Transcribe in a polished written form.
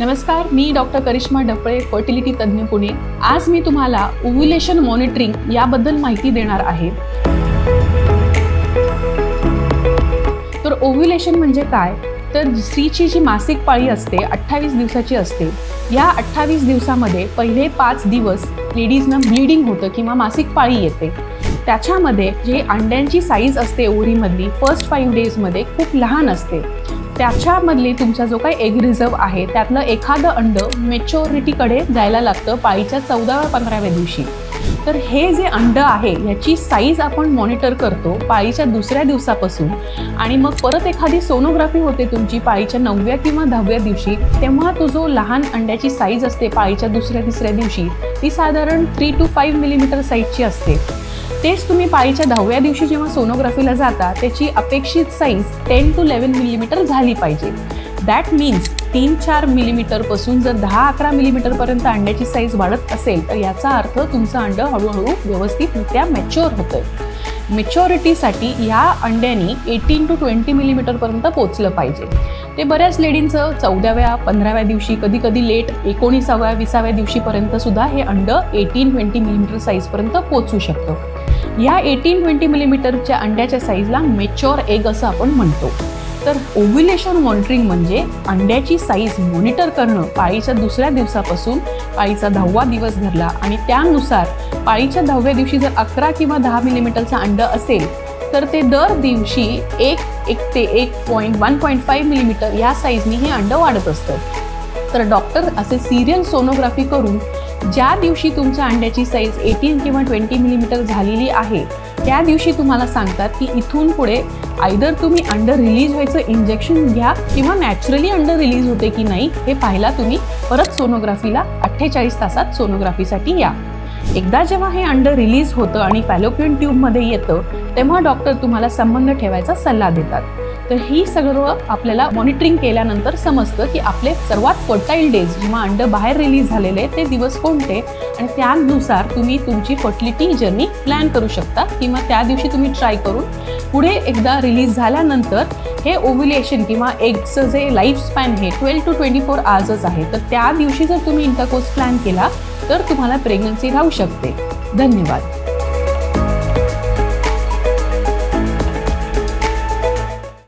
नमस्कार, मी doctor Karishma Daphale, fertility तज्ञ, पुणे। आज मी तुम्हाला ओव्ह्युलेशन मॉनिटरिंग याबद्दल माहिती देणार आहे। तर ओव्ह्युलेशन म्हणजे काय? तर स्त्रीची जी मासिक पाळी असते 28 दिवसाची असते। या 28 दिवसामध्ये पहिले 5 दिवस लेडीजना ब्लीडिंग होतं किंवा मासिक पाळी येते। त्याच्यामध्ये जे अंड्यांची साईज असते ओव्हरीमधली फर्स्ट 5 डेजमध्ये खूप लहान असते। त्याच्यामधले तुमचा जो काही एग रिझर्व आहे त्यातलं एखादं अंड मॅच्युरिटीकडे जायला लागतं पाळीच्या 14व्या-15व्या दिवशी। तर हे जे अंड आहे याची साईज आपण मॉनिटर करतो पाळीच्या दुसऱ्या दिवसापासून, आणि मग परत एखादी सोनोग्राफी होते तुमची पाळीच्या 9व्या किंवा 10व्या दिवशी। तेव्हा तो जो लहान अंड्याची साईज असते पाळीच्या दुसऱ्या-तिसऱ्या दिवशी ती साधारण 3 to 5 मिलीमीटर साईजची असते। तेच तुम्ही पाळीच्या 10व्या दिवशी जेव्हा सोनोग्राफीला जाता त्याची अपेक्षित साईज 10 to 11 मिलीमीटर झाली पाहिजे। दॅट मीन्स 3-4 मिलीमीटर पासून जर 10-11 मिलीमीटर पर्यंत अंड्याची साईज वाढत असेल तर याचा अर्थ तुमचं अंड हळूहळू व्यवस्थितरित्या मॅच्युअर होतंय। मॅच्युरिटीसाठी या अंड्यानी 18 to 20 मिलीमीटर पर्यंत पोहोचलं पाहिजे। ते बऱ्याच लेडींचं 14व्या 15व्या दिवशी, कधी कधी लेट 19व्या 20व्या दिवशीपर्यंत सुद्धा हे अंड 18-20 मिलीमीटर साईजपर्यंत पोहोचू शकतं। या 18-20 मिलीमीटरच्या अंड्याच्या साईजला मॅच्युअर एग असं आपण म्हणतो। तर ओव्ह्युलेशन मॉनिटरिंग म्हणजे अंड्याची साईज मॉनिटर करणं पाळीच्या दुसऱ्या दिवसापासून पाळीचा 10वा दिवस धरला आणि त्यानुसार पाळीच्या 10व्या दिवशी जर 11 किंवा 10 मिलीमीटरचं अंड असेल तर ते दर दिवशी 1 ते 1.5 मिलीमीटर या साईजनी हे अंड वाढत असतं। तर डॉक्टर असे सिरियल सोनोग्राफी करून ज्या दिवशी तुमच्या अंड्याची साईज 18 किंवा 20 मिलीमीटर झालेली आहे त्या दिवशी तुम्हाला सांगतात की इथून पुढे आयदर तुम्ही अंड रिलीज व्हायचं इंजेक्शन घ्या किंवा नॅचरली अंड रिलीज होते की नाही हे पाहायला तुम्ही परत सोनोग्राफीला 48 तासात सोनोग्राफीसाठी या। एकदा जेव्हा हे अंड रिलीज होतं आणि फॅलोपियन ट्यूबमध्ये येतं तेव्हा डॉक्टर तुम्हाला संबंध ठेवायचा सल्ला देतात। तर ही सगळं आपल्याला मॉनिटरिंग केल्यानंतर समजतं की आपले सर्वात फर्टाईल डेज जेव्हा अंड बाहेर रिलीज झालेले ते दिवस कोणते, आणि त्यानुसार तुम्ही तुमची फर्टिलिटी जर्नी प्लॅन करू शकता किंवा त्या दिवशी तुम्ही ट्राय करून पुढे एकदा रिलीज झाल्यानंतर हे ओव्ह्युलेशन किंवा एगचं जे लाईफ स्पॅन हे 12 to 24 आवर्सच आहे। तर त्या दिवशी जर तुम्ही इंटरकोर्स प्लॅन केला तर तुम्हाला प्रेग्नन्सी राहू शकते। धन्यवाद।